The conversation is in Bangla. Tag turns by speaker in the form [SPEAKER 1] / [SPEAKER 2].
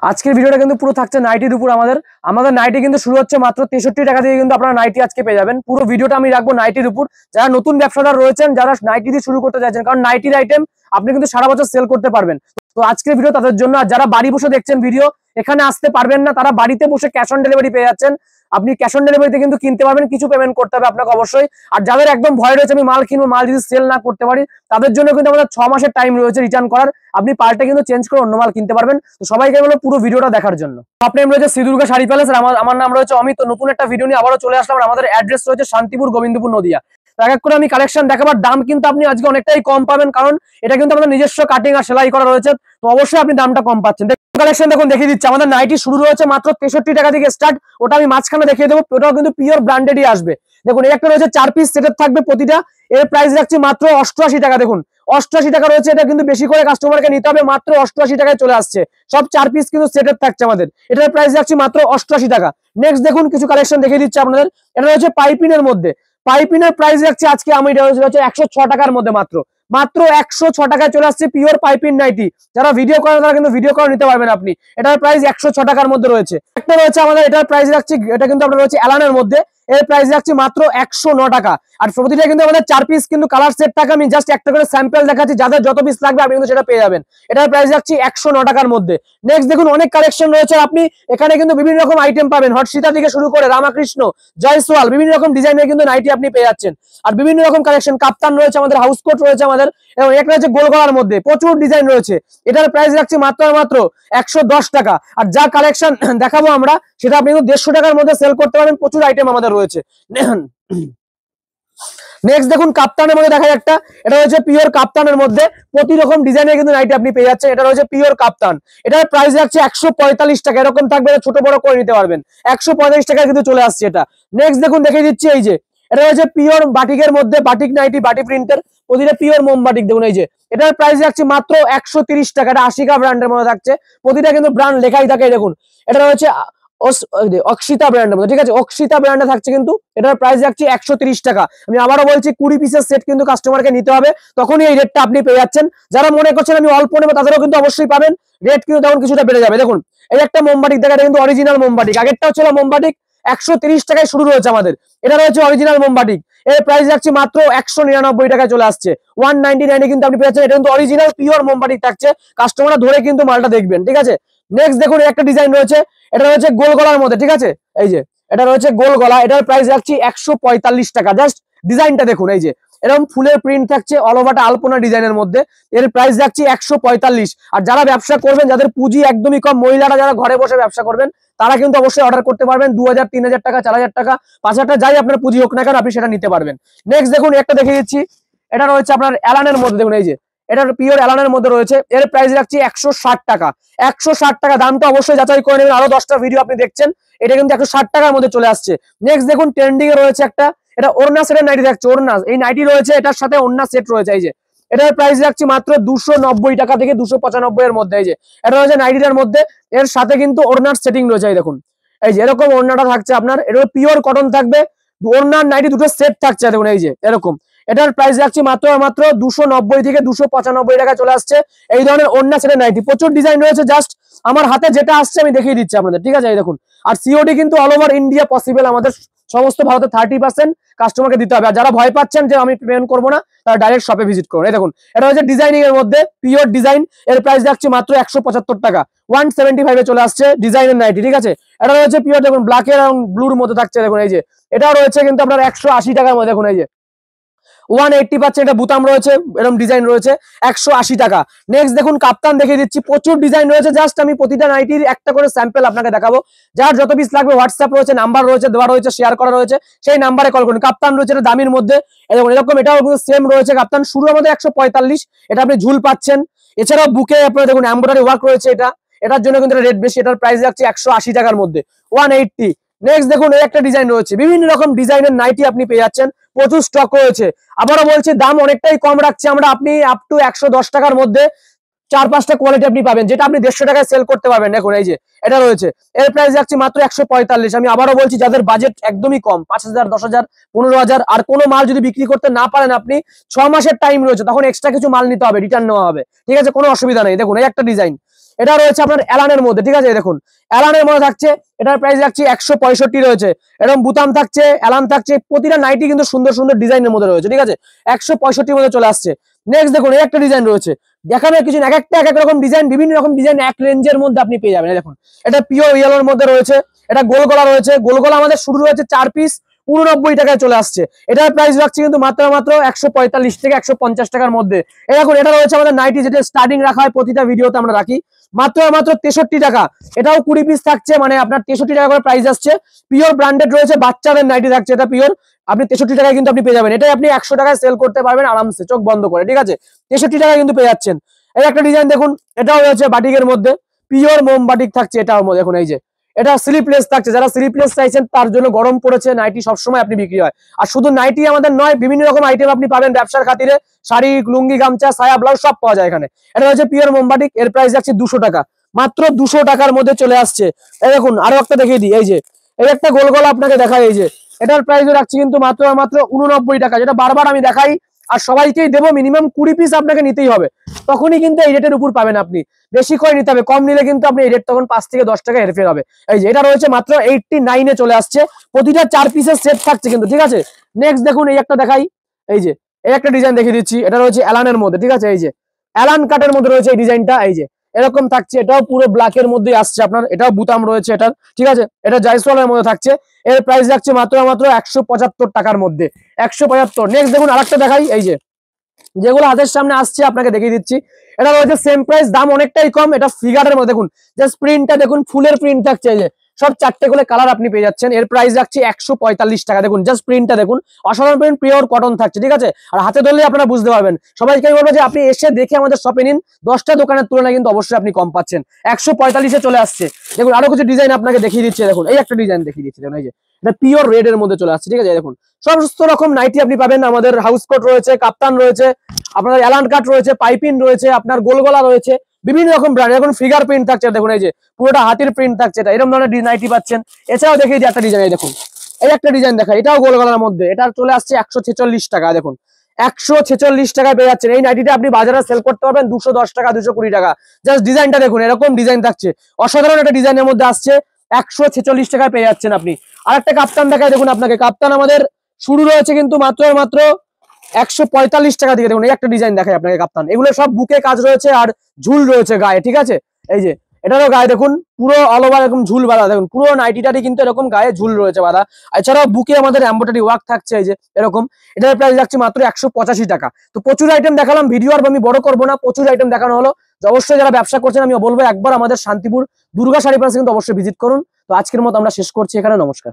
[SPEAKER 1] আজকের ভিডিওটা কিন্তু পুরো থাকছে নাইটির উপর। আমাদের নাইটি কিন্তু শুরু হচ্ছে মাত্র 63 টাকা থেকে কিন্তু আপনারা নাইটি আজকে পেয়ে যাবেন। পুরো ভিডিওটা আমি রাখবো নাইটির উপর। যারা নতুন ব্যবসাদার রয়েছেন, যারা নাইটি দিয়ে শুরু করতে চাইছেন, কারণ নাইটির আইটেম আপনি কিন্তু সারা বছর সেল করতে পারবেন। তো আজকের ভিডিও তাদের জন্য। আর যারা বাড়ি বসে দেখছেন ভিডিও, এখানে আসতে পারবেন না, তারা বাড়িতে বসে ক্যাশ অন ডেলিভারি পেয়ে যাচ্ছেন। আপনি ক্যাশ অন ডেলিভারিতে কিন্তু কিনতে পারবেন, কিছু পেমেন্ট করতে হবে আপনাকে অবশ্যই। আর যাদের একদম ভয় রয়েছে আমি মাল কিনবো, মাল যদি সেল না করতে পারি, তাদের জন্য কিন্তু আমাদের 6 মাসের টাইম রয়েছে রিটার্ন করার। আপনি পাল্টে কিন্তু চেঞ্জ করে অন্য মাল কিনতে পারবেন। তো সবাইকে বলো পুরো ভিডিওটা দেখার জন্য। আপনার রয়েছে শ্রী দুর্গা শাড়ি প্যালেস, আমার নাম রয়েছে অমিত। তো নতুন একটা ভিডিও নিয়ে আবারও চলে আসলাম। আমাদের অ্যাড্রেস রয়েছে শান্তিপুর, গোবিন্দপুর, নদিয়া। এক এক করে আমি কালেকশন দেখাবার, দাম কিন্তু আপনি আজকে অনেকটাই কম পাবেন, কারণ এটা কিন্তু আমাদের নিজস্ব কাটিং আর সেলাই করা রয়েছে। তো অবশ্যই আপনি দামটা কম পাচ্ছেন। কালেকশন দেখুন, দেখিয়ে দিচ্ছি। আমাদের নাইটি শুরু রয়েছে মাত্র 63 টাকা থেকে স্টার্ট। ওটা আমি মাঝখানে দেখিয়ে দেবো, ওটাও কিন্তু পিওর ব্র্যান্ডেডই আসবে। দেখুন, এই একটা রয়েছে 4 পিস সেটের থাকবে প্রতিটা। এর প্রাইস রাখছি মাত্র 88 টাকা। দেখুন 88 টাকা রয়েছে। এটা কিন্তু বেশি করে কাস্টমারকে নিতে হবে, মাত্র 88 টাকায় চলে আসছে। সব 4 পিস কিন্তু সেটের থাকছে আমাদের। এটার প্রাইস রাখছি মাত্র 88 টাকা। নেক্সট দেখুন, কিছু কালেকশন দেখিয়ে দিচ্ছি আপনাদের। এটা রয়েছে পাইপিনের মধ্যে। পাইপিনের প্রাইস রাখছি আজকে আমি, এটা হচ্ছে 106 টাকার মধ্যে। মাত্র 106 টাকায় চলে আসছে পিওর পাইপিন নাইটি। যারা ভিডিও করেন তারা কিন্তু ভিডিও করে নিতে পারবেন আপনি। এটার প্রাইস 106 টাকার মধ্যে রয়েছে। একটা রয়েছে আমাদের, এটার প্রাইস রাখছি, এটা কিন্তু আপনার রয়েছে অ্যালানের মধ্যে। এর প্রাইস রাখছি মাত্র 109 টাকা। আর প্রতিটা কিন্তু আমাদের 4 পিস কিন্তু কালার সেট টাকা। আমি জাস্ট একটা করে স্যাম্পল দেখাচ্ছি, যাদের যত পিস লাগবে আপনি কিন্তু সেটা পেয়ে যাবেন। এটার প্রাইস রাখছি 109 টাকার মধ্যে। নেক্সট দেখুন, অনেক কালেকশন রয়েছে। আপনি এখানে কিন্তু বিভিন্ন রকম আইটেম পাবেন, হট সীতা থেকে শুরু করে রামাকৃষ্ণ, জয়সওয়াল, বিভিন্ন রকম ডিজাইনের কিন্তু নাইটি আপনি পেয়ে যাচ্ছেন। আর বিভিন্ন রকম কালেকশন, কাপ্তান রয়েছে আমাদের, হাউস কোট রয়েছে আমাদের, এবং একটা রয়েছে গোল গলার মধ্যে, প্রচুর ডিজাইন রয়েছে। এটার প্রাইস রাখছি মাত্র 110 টাকা। আর যা কালেকশন দেখাবো আমরা, সেটা আপনি 150 টাকার মধ্যে সেল করতে পারবেন। প্রচুর আইটেম আমাদের রয়েছে। নেক্সট দেখুন, কাপ্তানের মধ্যে দেখা একটা, এটা হচ্ছে পিওর কাপ্তানের মধ্যে। প্রতি রকম ডিজাইনের কিন্তু নাইটি আপনি পেয়ে যাচ্ছেন। এটা হচ্ছে পিওর কাপ্তান। এটার প্রাইস রাখছে 145 টাকা। এরকম থাকবে, ছোট বড় করে নিতে পারবেন। 145 টাকায় কিন্তু চলে আসছে এটা। নেক্সট দেখুন, দেখিয়ে দিচ্ছি, এই যে এটা হচ্ছে পিওর বাটিকের মধ্যে, বাটিক নাইটি, বাটি প্রিন্টের, প্রতিটা পিওর মোম বাটিক। দেখুন এই যে, এটার প্রাইস রাখছি মাত্র 130 টাকা। এটা আশিকা ব্র্যান্ডের মধ্যে থাকছে। প্রতিটা কিন্তু ব্র্যান্ড লেখাই থাকে। দেখুন, এটা হচ্ছে অক্সিতা ব্র্যান্ডের মধ্যে, ঠিক আছে, অক্সিতা ব্র্যান্ডে থাকছে কিন্তু। এটার প্রাইস রাখছি 130 টাকা। আমি আবারও বলছি, 20 পিসের সেট কিন্তু কাস্টমারকে নিতে হবে, তখনই এই রেটটা আপনি পেয়ে যাচ্ছেন। যারা মনে করছেন আমি অল্প নেবো, তাদেরও কিন্তু অবশ্যই পাবেন। রেট কিন্তু তখন কিছুটা বেড়ে যাবে। দেখুন, এই একটা মোমবাটিক দেখা, এটা কিন্তু অরিজিনাল মোমবাটিক। আগেরটা ছিল মোমবাটিক, 130 টাকায় শুরু রয়েছে আমাদের। এটা রয়েছে অরিজিনাল মোমবাটিক। এর প্রাইস রাখছি মাত্র 199 টাকায় চলে আসছে। 199 কিন্তু আপনি পেয়ে যাচ্ছেন। এটা কিন্তু অরিজিনাল পিওর মোমবাটিক থাকছে। কাস্টমাররা ধরে কিন্তু মালটা দেখবেন, ঠিক আছে। নেক্সট দেখুন, একটা ডিজাইন রয়েছে। এটা রয়েছে গোল গলার মধ্যে, ঠিক আছে। এই যে এটা রয়েছে গোল গলা। এটার প্রাইস রাখছি 145 টাকা। জাস্ট ডিজাইনটা দেখুন, এই যে এরকম ফুলের প্রিন্ট থাকছে, অল ওভারটা আলপনা ডিজাইনের মধ্যে। এর প্রাইস রাখছি 145। আর যারা ব্যবসা করবেন, যাদের পুঁজি একদমই কম, মহিলারা যারা ঘরে বসে ব্যবসা করবেন, তারা কিন্তু অবশ্যই অর্ডার করতে পারবেন। 2000, 3000 টাকা, 4000 টাকা, 5000 টাকা, যাই আপনার পুঁজি হোক না কেন, আপনি সেটা নিতে পারবেন। নেক্সট দেখুন, একটা দেখিয়ে দিচ্ছি। এটা রয়েছে আপনার অ্যালানের মধ্যে। দেখুন এই যে, এটা পিওর অ্যালানের মধ্যে রয়েছে। এর প্রাইস রাখছি 160 টাকা। 160 টাকা। দামটা অবশ্যই যাচাই করে নেবেন। আরো 10টা ভিডিও আপনি দেখছেন, এটা কিন্তু 160 টাকার মধ্যে চলে আসছে। নেক্সট দেখুন, ট্রেন্ডিং এ রয়েছে একটা, এটা ওড়না সেটের নাইটি থাকছে। ওড়না, এই নাইটি রয়েছে, এটার সাথে ওড়না সেট রয়েছে। এই যে এটার প্রাইস রাখছি মাত্র 290 টাকা থেকে 295 এর মধ্যে। এই যে এটা রয়েছে নাইটিটার মধ্যে, এর সাথে কিন্তু ওড়নার সেটিং রয়েছে। এই দেখুন, এই যে এরকম ওড়নাটা থাকছে আপনার। এটা পিওর কটন থাকবে। ওড়নার নাইটি দুটো সেট থাকছে। দেখুন এই যে এরকম। এটার প্রাইস রাখছি মাত্র 290 থেকে 295 টাকা চলে আসছে। এই ধরনের ওড়না সেটের নাইটি, প্রচুর ডিজাইন রয়েছে। জাস্ট আমার হাতে যেটা আসছে আমি দেখিয়ে দিচ্ছি আপনাদের, ঠিক আছে। এই দেখুন, আর সিওডি কিন্তু অল ওভার ইন্ডিয়া পসিবল। আমাদের সমস্ত ভারতে 30% কাস্টমারকে দিতে হবে। আর যারা ভয় পাচ্ছেন যে আমি পেমেন্ট করবো না, তারা ডাইরেক্ট শপে ভিজিট করুন। এই দেখুন, এটা হচ্ছে ডিজাইনিং এর মধ্যে, পিওর ডিজাইন। এর প্রাইস রাখছি মাত্র 175 টাকা। 175 এ চলে আসছে ডিজাইনের নাইটি, ঠিক আছে। এটা রয়েছে পিওর, দেখুন ব্ল্যাক এবং ব্লুর মধ্যে থাকছে। দেখুন এই যে, এটাও রয়েছে কিন্তু আপনার 180 টাকার মধ্যে। দেখুন এই যে 180 পাচ্ছে। এটা বুতাম রয়েছে, এরকম ডিজাইন রয়েছে, 180 টাকা। নেক্সট দেখুন, কাপ্তান দেখিয়ে দিচ্ছি। প্রচুর ডিজাইন রয়েছে। জাস্ট আমি প্রতিটা নাইটির একটা করে স্যাম্পল আপনাকে দেখাবো। যার যত পিস লাগবে, হোয়াটসঅ্যাপ রয়েছে, নাম্বার রয়েছে, দেওয়া রয়েছে, শেয়ার করা রয়েছে, সেই নাম্বারে কল করুন। কাপ্তান রয়েছে এটা দামির মধ্যে, এরকম। এটাও সেম রয়েছে কাপ্তান। শুরু আমাদের 145। এটা আপনি ঝুল পাচ্ছেন। এছাড়াও বুকে আপনারা দেখুন এমব্রয়ডারি ওয়ার্ক রয়েছে। এটার জন্য কিন্তু রেট বেশি। এটার প্রাইস রাখছি 180 টাকার মধ্যে, 180। নেক্সট দেখুন, এই একটা ডিজাইন রয়েছে। বিভিন্ন রকম ডিজাইনের নাইটি আপনি পেয়ে যাচ্ছেন। প্রচুর স্টক রয়েছে। আবারও বলছি, দাম অনেকটাই কম রাখছি আমরা। আপনি আপ টু 110 টাকার মধ্যে 4-5টা কোয়ালিটি আপনি পাবেন, যেটা আপনি 150 টাকায় সেল করতে পারবেন। দেখুন এই যে এটা রয়েছে। এর প্রাইস রাখছি মাত্র 145। আমি আবারও বলছি, যাদের বাজেট একদমই কম, 5000, 10000, 15000, আর কোনো মাল যদি বিক্রি করতে না পারেন, আপনি 6 মাসের টাইম রয়েছে, তখন এক্সট্রা কিছু মাল নিতে হবে, রিটার্ন নেওয়া হবে, ঠিক আছে, কোনো অসুবিধা নেই। দেখুন এই একটা ডিজাইন। এটা রয়েছে আপনার অ্যালানের মধ্যে, ঠিক আছে দেখুন অ্যালানের মধ্যে থাকছে, এটার প্রাইস রাখছি 165 রয়েছে। এরকম বুতাম থাকছে, অ্যালান থাকছে, প্রতিটা নাইটি কিন্তু সুন্দর সুন্দর ডিজাইনের মধ্যে রয়েছে, ঠিক আছে 165 মধ্যে চলে আসছে। নেক্সট দেখুন এই একটা ডিজাইন রয়েছে, দেখানো কিছু এক একটা এক এক রকম ডিজাইন, বিভিন্ন রকম ডিজাইন এক রেঞ্জের মধ্যে আপনি পেয়ে যাবেন। দেখুন এটা পিওর ইয়েলোর মধ্যে রয়েছে, এটা গোল গলা রয়েছে, গোল গলা আমাদের শুরু রয়েছে 4 পিস 89 টাকায় চলে আসছে। এটার প্রাইস রাখছি কিন্তু মাত্র 145 থেকে 150 টাকার মধ্যে। এখন এটা রয়েছে আমাদের নাইটি, যেটা স্টার্টিং রাখা হয় প্রতিটা ভিডিওতে আমরা রাখি, মাত্র 63 টাকা। এটাও 20 পিস থাকছে, মানে আপনার 63 টাকা করে প্রাইস আসছে। পিওর ব্র্যান্ডেড রয়েছে, বাচ্চাদের নাইটি থাকছে, এটা পিওর আপনি 63 টাকায় কিন্তু আপনি পেয়ে যাবেন। এটাই আপনি 100 টাকায় সেল করতে পারবেন আরামসে চোখ বন্ধ করে, ঠিক আছে 63 টাকায় কিন্তু পেয়ে যাচ্ছেন। এই একটা ডিজাইন দেখুন, এটাও রয়েছে বাটিকের মধ্যে, পিওর মোম বাটিক থাকছে এটাও মধ্যে। দেখুন এই যে এটা স্লিপলেস থাকছে, যারা স্লিপলেস চাইছেন তার জন্য, গরম পড়েছে নাইটি সবসময় আপনি বিক্রি হয়। আর শুধু নাইটি আমাদের নয়, বিভিন্ন রকম আইটেম আপনি পাবেন ব্যবসার খাতিরে, শাড়ি, লুঙ্গি, গামছা, সায়া, ব্লাউজ সব পাওয়া যায় এখানে। এটা হচ্ছে পিওর মোমবাটিক, এর প্রাইস যাচ্ছে 200 টাকা, মাত্র 200 টাকার মধ্যে চলে আসছে। এই দেখুন আরো একটা দেখিয়ে দিই, এই যে এই একটা গোল গলা আপনাকে দেখাই, এই যে এটার প্রাইস রাখছি কিন্তু মাত্র 89 টাকা, যেটা বারবার আমি দেখাই আর সবাইকেই দেবো। মিনিমাম 20 পিস আপনাকে নিতেই হবে, তখনই কিন্তু এই রেটের উপর পাবেন। আপনি বেশি করে নিতে হবে, কম নিলে কিন্তু আপনি এই রেট তখন 5 থেকে 10 টাকা হেরফের হবে। এই যে এটা রয়েছে মাত্র 89 চলে আসছে, প্রতিটা 4 পিসের সেট থাকছে কিন্তু, ঠিক আছে। নেক্সট দেখুন এই একটা দেখাই, এই যে এই একটা ডিজাইন দেখিয়ে দিচ্ছি, এটা রয়েছে অ্যালানের মধ্যে, ঠিক আছে। এই যে অ্যালান কাটের মধ্যে রয়েছে এই ডিজাইনটা, এই যে এরকম থাকছে, এটাও পুরো ব্ল্যাকের মধ্যে আসছে আপনার, এটাও বুতাম রয়েছে এটার, ঠিক আছে। এটা জায়সওয়ালের মধ্যে থাকছে, এর প্রাইস রাখছে মাত্র 175 টাকার মধ্যে, 175। নেক্সট দেখুন আরেকটা দেখাই, এই যে যেগুলো হাতের সামনে আসছে আপনাকে দেখিয়ে দিচ্ছি, এটা রয়েছে সেম প্রাইস, দাম অনেকটাই কম। এটা ফিগারের মধ্যে দেখুন, জাস্ট প্রিন্টটা দেখুন, ফুলের প্রিন্ট থাকছে, এই যে সব 4টে করে কালার আপনি পেয়ে যাচ্ছেন। এর প্রাইস রাখছি 145 টাকা। দেখুন জাস্ট প্রিন্টটা দেখুন, অসাধারণ প্রিন্ট, পিওর কটন থাকছে, ঠিক আছে। আর হাতে ধরলে আপনারা বুঝতে পারবেন। সবাইকে বলবো যে আপনি এসে দেখে আমাদের শপে নিন, 10টা দোকানের তুলনায় কিন্তু অবশ্যই আপনি কম পাচ্ছেন। 145 চলে আসছে। দেখুন আরো কিছু ডিজাইন আপনাকে দেখিয়ে দিচ্ছে, দেখুন এই একটা ডিজাইন দেখিয়ে দিচ্ছি, দেখুন এই যে এটা পিওর রেড এর মধ্যে চলে আসছে, ঠিক আছে। দেখুন সমস্ত রকম নাইটি আপনি পাবেন, আমাদের হাউস কোট রয়েছে, কাপ্তান রয়েছে, আপনার অ্যালান কাট রয়েছে, পাইপিন রয়েছে, আপনার গোলগলা রয়েছে, বিভিন্ন রকম ব্র্যান্ড। এখন ফিগার প্রিন্ট থাকছে, দেখুন এই যে পুরোটা হাতির প্রিন্ট থাকছে, এটা এরকম ধরনের নাইটি পাচ্ছেন। এছাড়াও দেখিয়ে দিই একটা ডিজাইন, দেখুন এই একটা ডিজাইন দেখা, এটাও গোলগলার মধ্যে, এটা চলে আসছে 146 টাকা। দেখুন 146 টাকায় পেয়ে যাচ্ছেন এই নাইটিটা, আপনি বাজারে সেল করতে পারবেন 210 টাকা, 220 টাকা। জাস্ট ডিজাইনটা দেখুন, এরকম ডিজাইন থাকছে, অসাধারণ একটা ডিজাইনের মধ্যে আসছে, 146 টাকায় পেয়ে যাচ্ছেন আপনি। আর একটা কাপ্তান দেখায়, দেখুন আপনাকে কাপ্তান আমাদের শুরু রয়েছে কিন্তু মাত্র 145 টাকা দিয়ে। দেখুন এই একটা ডিজাইন দেখায় আপনাকে কাপ্তান, এগুলো সব বুকে কাজ রয়েছে আর ঝুল রয়েছে গায়ে, ঠিক আছে। এই যে এটারও গায়ে দেখুন পুরো অল ওভার এরকম ঝুল বাঁধা, দেখুন পুরো নাইটিটারই কিন্তু এরকম গায়ে ঝুল রয়েছে বাঁধা। এছাড়াও বুকে আমাদের এমব্রয়ডারি ওয়ার্ক থাকছে, এই যে এরকম। এটার প্রাইস যাচ্ছে মাত্র 185 টাকা। তো প্রচুর আইটেম দেখালাম, ভিডিও আর আমি বড় করবো না, প্রচুর আইটেম দেখানো হলো। তো অবশ্যই যারা ব্যবসা করছেন আমি বলবো একবার আমাদের শান্তিপুর দুর্গা শাড়ি প্লাস কিন্তু অবশ্যই ভিজিট করুন। তো আজকের মতো আমরা শেষ করছি এখানে, নমস্কার।